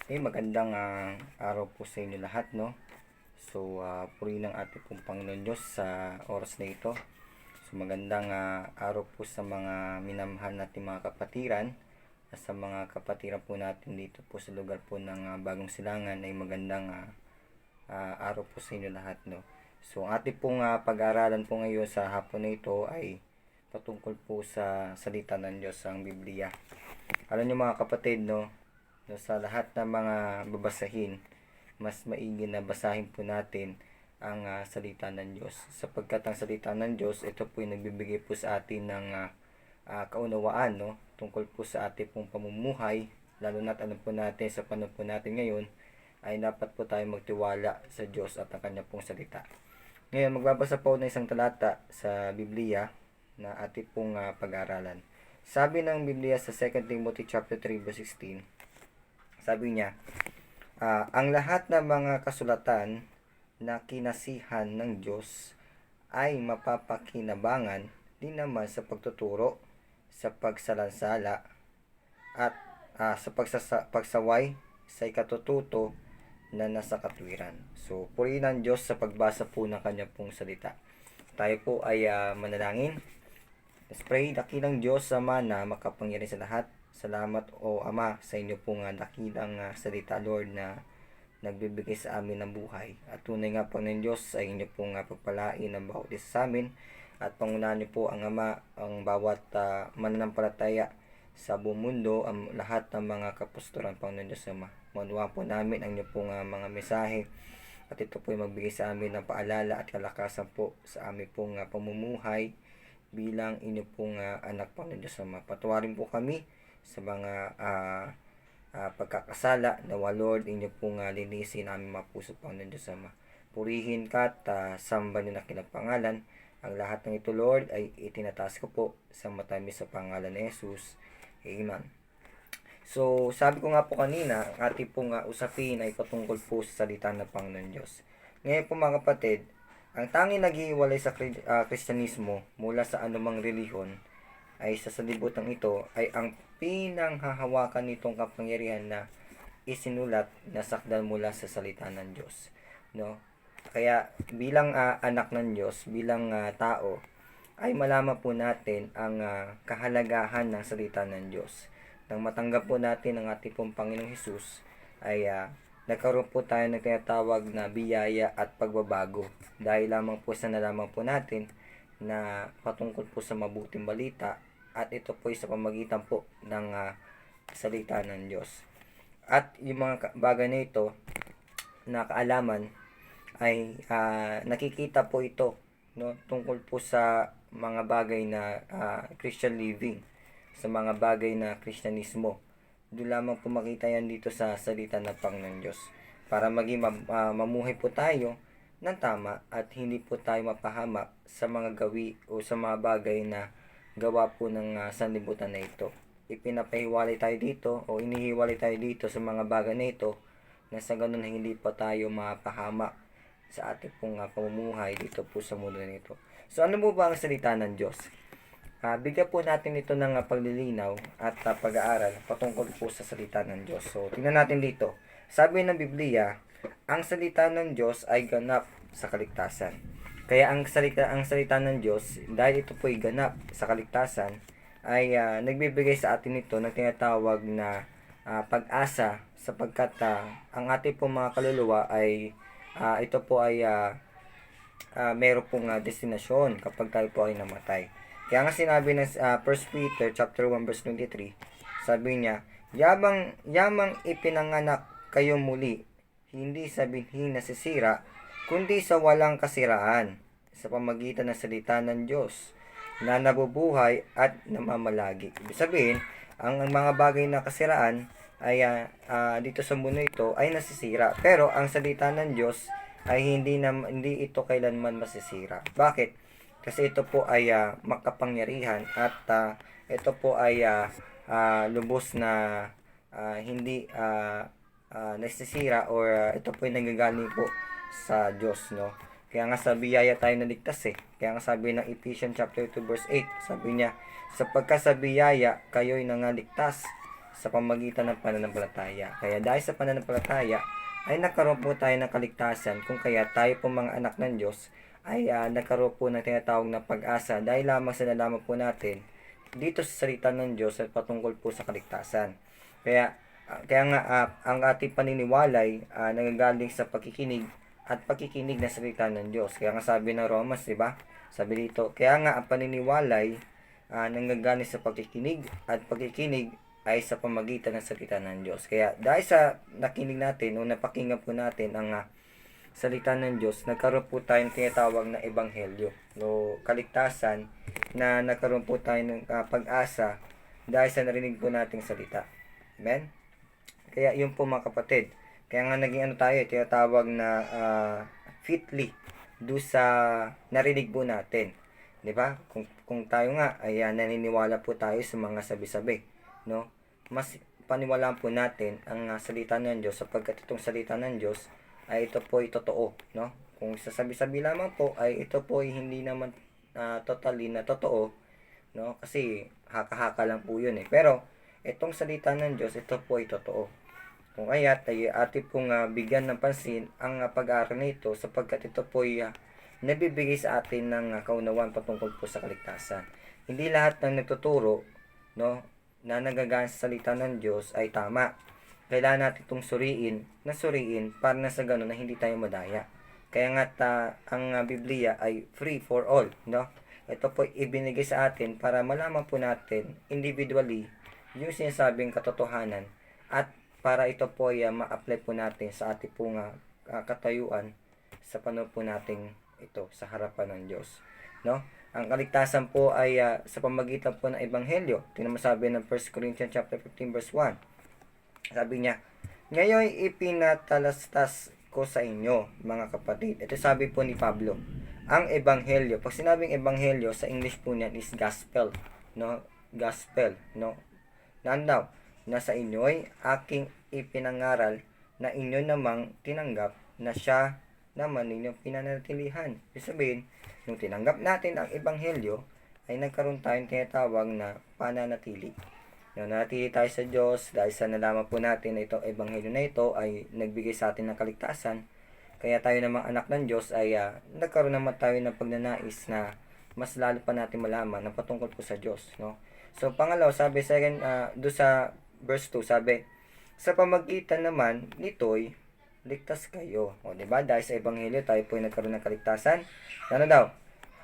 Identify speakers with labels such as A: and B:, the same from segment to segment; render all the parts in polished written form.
A: Magandang araw po sa inyo lahat, no? So, purihin ng ating pong Panginoon Diyos sa oras na ito. So, magandang araw po sa mga minamahal nating mga kapatiran at sa mga kapatiran po natin dito po sa lugar po ng Bagong Silangan ay magandang araw po sa inyo lahat, no? So, ang ating pong pag-aaralan po ngayon sa hapon na ito ay patungkol po sa salita ng Diyos, ang Biblia. Alam niyo mga kapatid, no? Sa lahat ng mga babasahin, mas maigi na basahin po natin ang salita ng Diyos. Sapagkat ang salita ng Diyos, ito po yung nagbibigay po sa atin ng kaunawaan, no? Tungkol po sa ating pong pamumuhay, lalo na't alam po natin sa panahon po natin ngayon, ay dapat po tayo magtiwala sa Diyos at ang kanya pong salita. Ngayon, magbabasa po ng isang talata sa Biblia na ating pong pag-aaralan. Sabi ng Biblia sa 2 Timothy chapter 3 verse 16, sabi niya, ang lahat ng mga kasulatan na kinasihan ng Diyos ay mapapakinabangan din naman sa pagtuturo, sa pagsalansala, at sa pagsaway sa ikatututo na nasa katwiran. So, purihin ang Diyos sa pagbasa po ng kanya pong salita. Tayo po ay manalangin. Let's pray. Dakilang Diyos, Ama na makapangyarihan sa lahat. Salamat o Ama sa inyo pong dakilang salita, Lord, na nagbibigay sa amin ng buhay. At tunay nga po ng Diyos ay inyo pong pagpalain ng bawat isa sa amin. At pangunahan niyo po ang Ama, ang bawat mananampalataya sa buong mundo, ang lahat ng mga kapastoran pang ng Diyos, Ama. Manuwa po namin ang inyo pong mga mensahe. At ito po ay magbigay sa amin ng paalala at kalakasan po sa amin pong pamumuhay bilang inyo pong anak pang ng Diyos, Ama. Patawarin po kami sa mga pagkakasala. Nawa Lord, inyo pong linisin aming mga puso pang ng Diyos, Ama. Purihin ka at samba niyo na kilang pangalan. Ang lahat ng ito, Lord, ay itinataas ko po sa matamis sa pangalan ni Jesus. Amen. So, sabi ko nga po kanina, ang ating pong usapin ay patungkol po sa salita ng Panginoon Diyos. Ngayon po mga kapatid, ang tanging naghihiwalay sa Kristyanismo mula sa anumang relihiyon ay sa sanlibutan ito ay ang pinanghahawakan nitong kapangyarihan na isinulat na sakdal mula sa salita ng Diyos, no? Kaya bilang anak ng Diyos, bilang tao, ay malaman po natin ang kahalagahan ng salita ng Diyos. Nang matanggap po natin ang ating pong Panginoong Hesus, ay nagkaroon po tayo ng tinatawag na biyaya at pagbabago. Dahil lamang po sa nalaman po natin na patungkol po sa mabuting balita, at ito po ay sa pamagitan po ng salita ng Diyos. At yung mga bagay na ito na kaalaman ay nakikita po ito, no, tungkol po sa mga bagay na Christian living, sa mga bagay na Kristyanismo. Doon lamang po makita yan dito sa salita ng Panginoon Diyos. Para maging mamuhay po tayo ng tama at hindi po tayo mapahamak sa mga gawi o sa mga bagay na gawa po ng sanlibutan na ito. Ipinapahiwalay tayo dito o inihiwalay tayo dito sa mga bagay na ito na sa ganun na hindi pa tayo mapahamak sa ating pong pamumuhay dito po sa mundo na ito. So ano po ba ang salita ng Diyos? Bigyan po natin ito ng paglilinaw at pag-aaral patungkol po sa salita ng Diyos. So, tingnan natin dito. Sabi ng Biblia, ang salita ng Diyos ay ganap sa kaligtasan. Kaya ang salita ng Diyos, dahil ito po ay ganap sa kaligtasan, ay nagbibigay sa atin ito ng tinatawag na pag-asa, sapagkat ang ating po mga kaluluwa ay ito po ay meron pong destinasyon kapag tayo po ay namatay. Kaya nga sinabi ng 1 Peter chapter 1 verse 23, sabi niya, yamang ipinanganak kayo muli, hindi sa binhi nasisira, kundi sa walang kasiraan, sa pamagitan ng salita ng Diyos, na nabubuhay at namamalagi. Ibig sabihin, ang mga bagay na kasiraan ay dito sa mundo ito ay nasisira. Pero ang salita ng Diyos ay hindi ito kailanman masisira. Bakit? Kasi ito po ay makapangyarihan at ito po ay lubos na hindi nasisira or ito po ay nanggagaling po sa Diyos, no? Kaya nga sa biyaya tayo naligtas eh. Kaya nga sabi ng Ephesians chapter 2 verse 8, sabi niya, sapagkat sa biyaya kayo'y nangaligtas sa pamamagitan ng pananampalataya. Kaya dahil sa pananampalataya, ay nagkaroon po tayo ng kaligtasan, kung kaya tayo po mga anak ng Diyos ay nagkaroon po ng tinatawag na pag-asa dahil lamang sa nalaman po natin dito sa salita ng Diyos at patungkol po sa kaligtasan. Kaya nga ang ating paniniwala ay nanggagaling sa pakikinig at pakikinig na salita ng Diyos. Kaya nga sabi ng Romans, di ba? Sabi dito, kaya nga ang paniniwala ay nanggagaling sa pakikinig at pakikinig ay sa pamagitan ng salita ng Diyos. Kaya dahil sa nakinig natin o napakinggan po natin ang salita ng Diyos, nagkaroon po tayong tinatawag na ebanghelyo. No, kaligtasan na nagkaroon po tayo ng pag-asa dahil sa narinig po nating salita. Amen? Kaya yun po mga kapatid. Kaya nga naging tayo, tinatawag na fitly do sa narinig po natin. 'Di ba? Kung tayo nga ay naniniwala po tayo sa mga sabi-sabi, no? Mas paniwalaan po natin ang salita ng Diyos sapagkat itong salita ng Diyos ay ito po ay totoo, no? Kung sa sabi-sabi lamang po ay ito po ay hindi naman totally na totoo, no? Kasi haka-haka lang po 'yun eh. Pero itong salita ng Diyos, ito po ay totoo. Kung kaya tayo atin pong bigyan ng pansin ang pag-aaral nito sapagkat ito po ay nabibigay sa atin ng kaunawaan patungkol po sa kaligtasan. Hindi lahat ng nagtuturo, no, na nagagaan sa salita ng Diyos ay tama. Kailangan natin itong suriin para na sa ganun na hindi tayo madaya. Kaya nga ang Biblia ay free for all, no? Ito po ibinigay sa atin para malaman po natin individually yung sinasabing katotohanan at para ito po ay ma-apply po natin sa ating pong katayuan sa panahon po nating ito sa harapan ng Diyos, no? Ang kaligtasan po ay sa pamamagitan po ng ebanghelyo. Tingnan mo sabi ng 1 Corinthians chapter 15 verse 1. Sabi niya, "Ngayon ipinatalastas ko sa inyo, mga kapatid." Ito sabi po ni Pablo. Ang ebanghelyo, pag sinabing ebanghelyo sa English po niyan is gospel, no? Gospel, no? Nandaw, na sa inyo'y aking ipinangaral na inyo namang tinanggap na siya naman ninyong pinanatilihan. Ibig sabihin, nung tinanggap natin ang ebanghelyo, ay nagkaroon tayong tinatawag na pananatili. Nanatili tayo sa Diyos dahil sa nalaman po natin na itong ebanghelyo na ito ay nagbigay sa atin ng kaligtasan. Kaya tayo namang anak ng Diyos ay nagkaroon naman tayo ng pagnanais na mas lalo pa natin malaman na patungkol po sa Diyos, no? So pangalawa, sabi do sa verse 2, sabi, sa pamagitan naman nito'y ligtas kayo. O, diba? Dahil sa ebanghelyo, tayo po ay nagkaroon ng kaligtasan. Ano daw?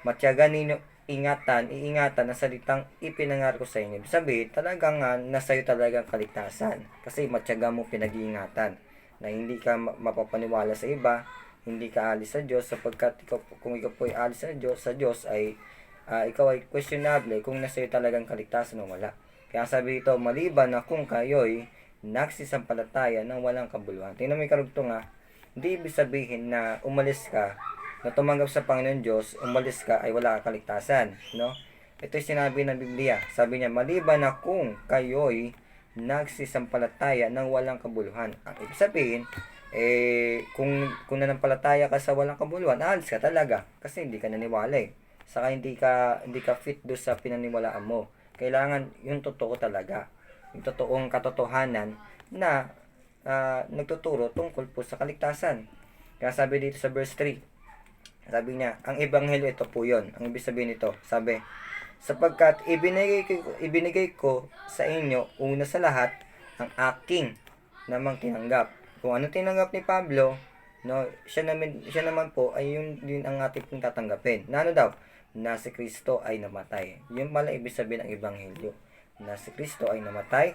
A: Matyaga ninyo iingatan ang salitang ipinangaral ko sa inyo. Sabi, talagang nasa iyo talagang kaligtasan. Kasi matyaga mo pinag-iingatan. Na hindi ka mapapaniwala sa iba, hindi ka alis sa Diyos, sapagkat kung ikaw po ay alis sa Diyos ay ikaw ay questionable kung nasa iyo talagang kaligtasan o wala. Kaya sabi ito, maliban na kung kayo'y nagsisampalataya ng walang kabuluhan. Tingnan mo yung karugtong hindi ibig sabihin na umalis ka, na tumanggap sa Panginoon Diyos, umalis ka ay wala kang kaligtasan, no? Ito'y sinabi ng Biblia. Sabi niya, maliban na kung kayo'y nagsisampalataya ng walang kabuluhan. Ang ibig sabihin, kung nanampalataya ka sa walang kabuluhan, alis ka talaga. Kasi hindi ka naniwala eh. Saka hindi ka fit do sa pinaniwalaan mo. Kailangan yung totoo talaga. Yung totoong katotohanan na nagtuturo tungkol po sa kaligtasan. Kaya sabi dito sa verse 3, sabi niya, ang ebanghelyo ito po yun. Ang ibig sabihin nito, sabi, sapagkat ibinigay ko sa inyo una sa lahat ang aking namang tinanggap. Kung ano tinanggap ni Pablo, no, siya naman po ay yun din ang ating pong tatanggapin. Na ano daw? Na si Kristo ay namatay. Yun pala ibig sabihin ng ebanghelyo. Na si Kristo ay namatay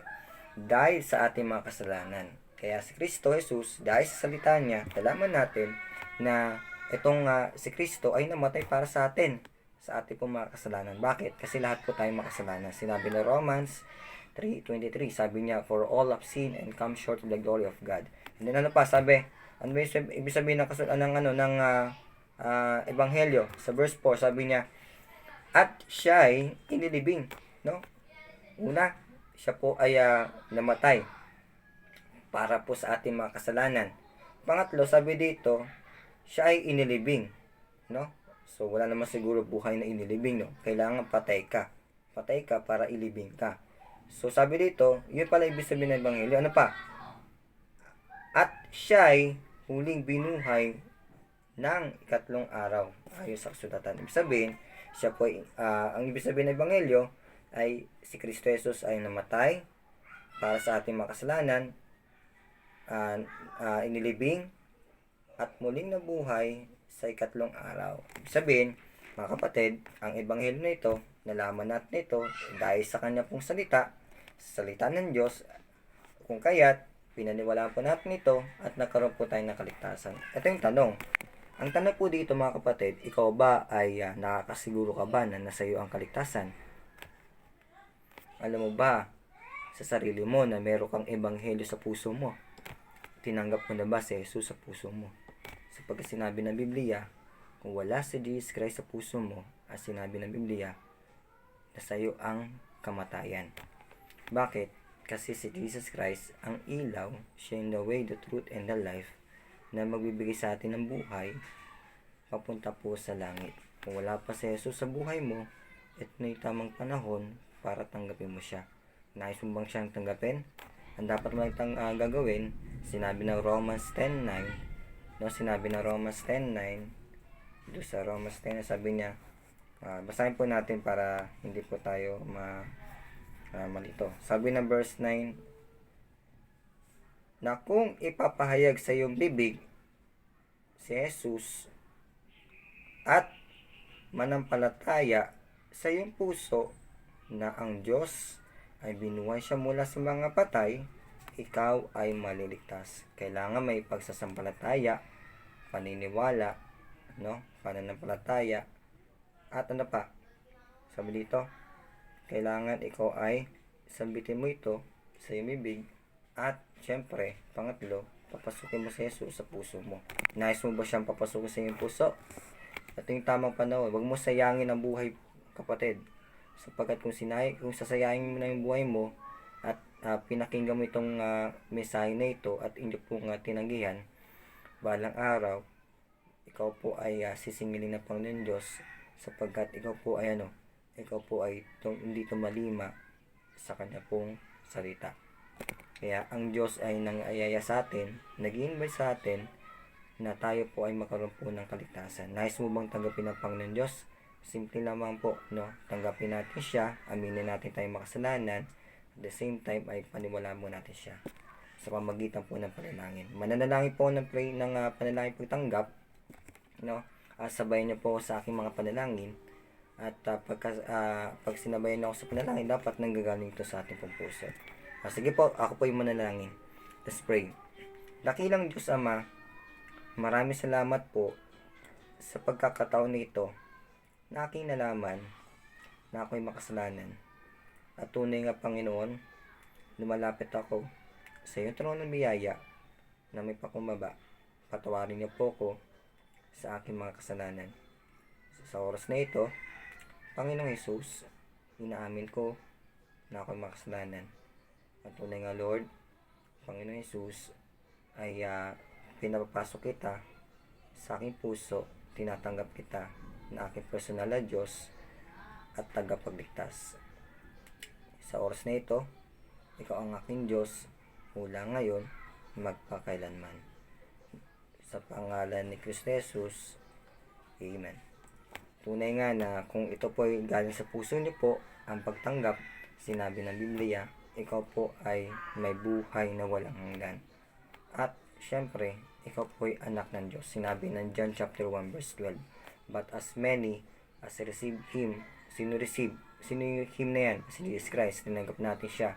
A: dahil sa ating mga kasalanan. Kaya si Kristo Jesus, dahil sa salita niya, nalaman natin na itong si Kristo ay namatay para sa atin, sa ating pong mga kasalanan. Bakit? Kasi lahat po tayo makasalanan. Sinabi ng Romans 3:23, sabi niya, for all have sinned and come short of the glory of God. And then ano pa, sabi, ano ba ibig sabihin ng ebanghelyo? Sa verse 4, sabi niya, at siya ay inilibing, no? Una, siya po ay namatay para po sa ating mga kasalanan. Pangatlo, sabi dito, siya ay inilibing, no? So wala naman siguro buhay na inilibing, no? Kailangan patay ka. Patay ka para ilibing ka. So, sabi dito, yun pala ibig sabihin ng Ebanghelyo. Ano pa? At siya'y huling binuhay ng ikatlong araw. Ayon sa kasulatan. Ibig sabihin, siya po ang ibig sabihin ng Ebanghelyo ay si Kristo Jesus ay namatay para sa ating makasalanan, inilibing at muling nabuhay sa ikatlong araw. Ibig sabihin, mga kapatid, ang Ebanghelyo na ito, nalaman natin ito dahil sa kanya pong salita ng Diyos, kung kaya't pinaniwalaan po natin ito at nagkaroon po tayo ng kaligtasan. Ito yung tanong. Ang tanong po dito mga kapatid, ikaw ba ay nakakasiguro ka ba na nasa iyo ang kaligtasan? Alam mo ba sa sarili mo na meron kang Ebanghelyo sa puso mo? Tinanggap mo na ba si Jesus sa puso mo? Sapagkat sinabi ng Biblia, kung wala si Jesus Christ sa puso mo, at sinabi ng Biblia, nasa iyo ang kamatayan. Bakit? Kasi si Jesus Christ ang ilaw, siya yung the way, the truth, and the life na magbibigay sa atin ng buhay papunta po sa langit. Kung wala pa si Jesus sa buhay mo, ito na yung tamang panahon para tanggapin mo siya. Nais mo bang siyang tanggapin? Ang dapat mo gagawin, sinabi ng Romans 10:9, no, sinabi ng Romans 10:9, doon sa Romans 10, sabi niya, basahin po natin para hindi po tayo malito. Sabi ng verse 9, na kung ipapahayag sa iyong bibig si Jesus at manampalataya sa iyong puso na ang Diyos ay binuhay siya mula sa mga patay, ikaw ay maliligtas. Kailangan may pagsasampalataya, paniniwala, no? Pananampalataya, at ano pa? Sabi dito, kailangan ikaw ay sambitin mo ito sa iyong bibig. At, syempre, pangatlo, papasukin mo si Jesus sa puso mo. Nais mo ba siyang papasukin sa iyong puso? Ito yung tamang panahon. Huwag mo sayangin ang buhay, kapatid. Sapagkat kung sasayangin mo na yung buhay mo, at pinakinggan mo itong mensahe na ito, at inyo pong tinanggihan, balang araw, ikaw po ay sisingilin ng Panginoon Diyos, sapagkat ikaw po ay hindi tumalima sa kanya pong salita. Kaya ang Diyos ay nang-ayaya sa atin, nag-i-invite sa atin na tayo po ay magkaroon po ng kaligtasan. Nais mo bang tanggapin ng Panginoon Diyos? Simple lamang po, no? Tanggapin natin siya, aminin natin tayong makasalanan, at the same time ay paniwalaan mo natin siya sa pamagitan po ng panalangin. Mananalangin po ng panalangin pagtanggap, no? Sabayan niyo po sa aking mga panalangin, at pag sinabayan ako sa panalangin, dapat nanggagaling ito sa ating pong puso. Sige po, ako po yung manalangin. Let's pray. Dakilang Diyos Ama, maraming salamat po sa pagkakataon nito na aking nalaman na ako'y makasalanan. At tunay nga Panginoon, lumalapit ako sa iyong trono ng biyaya na may pakumbaba. Patawarin niyo po ko sa aking mga kasalanan. Sa oras na ito, Panginoong Jesus, inaamin ko na ako'y makasalanan. At tunay nga Lord, Panginoon Jesus, ay pinapapasok kita sa aking puso, tinatanggap kita na aking personal na Diyos at tagapagligtas. Sa oras na ito, ikaw ang aking Diyos mula ngayon, magpakailanman. Sa pangalan ni Kristo Jesus, Amen. Tunay nga na kung ito po ay galing sa puso niyo po, ang pagtanggap, sinabi ng Biblia, ikaw po ay may buhay na walang hanggan. At syempre, ikaw po ay anak ng Diyos. Sinabi ng John chapter 1 verse 12. But as many as receive Him, sino yung Him na yan? Si Jesus Christ, tinanggap natin siya.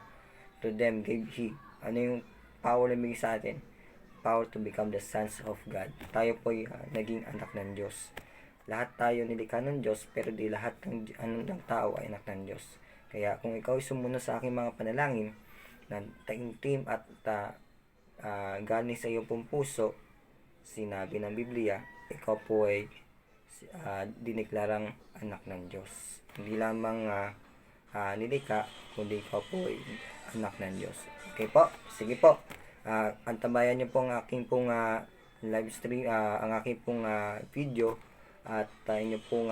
A: To them gave He. Ano yung power na bigay sa atin? Power to become the sons of God. Tayo po ay naging anak ng Diyos. Lahat tayo nilikha ng Diyos, pero di lahat ng tao ay anak ng Diyos. Kaya kung ikaw ay sumunod sa aking mga panalangin na taimtim at galing sa iyong pong puso, sinabi ng Biblia, ikaw po ay diniklarang anak ng Diyos. Hindi lamang nilikha, kundi ikaw po ay anak ng Diyos. Okay po? Sige po. Antabayan niyo po ang aking pong live stream, ang aking pong video, at inyo pong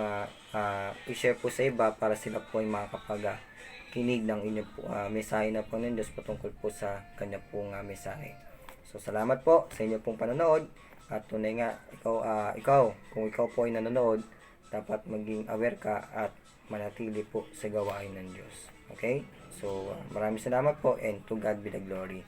A: i-share po sa iba para sila po ay makakapag pakikinig ng inyong mensahe na po ng Diyos patungkol po sa kanya pong mensahe. So salamat po sa inyong pong panonood, at tunay nga kung ikaw po ay nanonood, dapat maging aware ka at manatili po sa gawain ng Diyos. Okay? So maraming salamat po, and to God be the glory.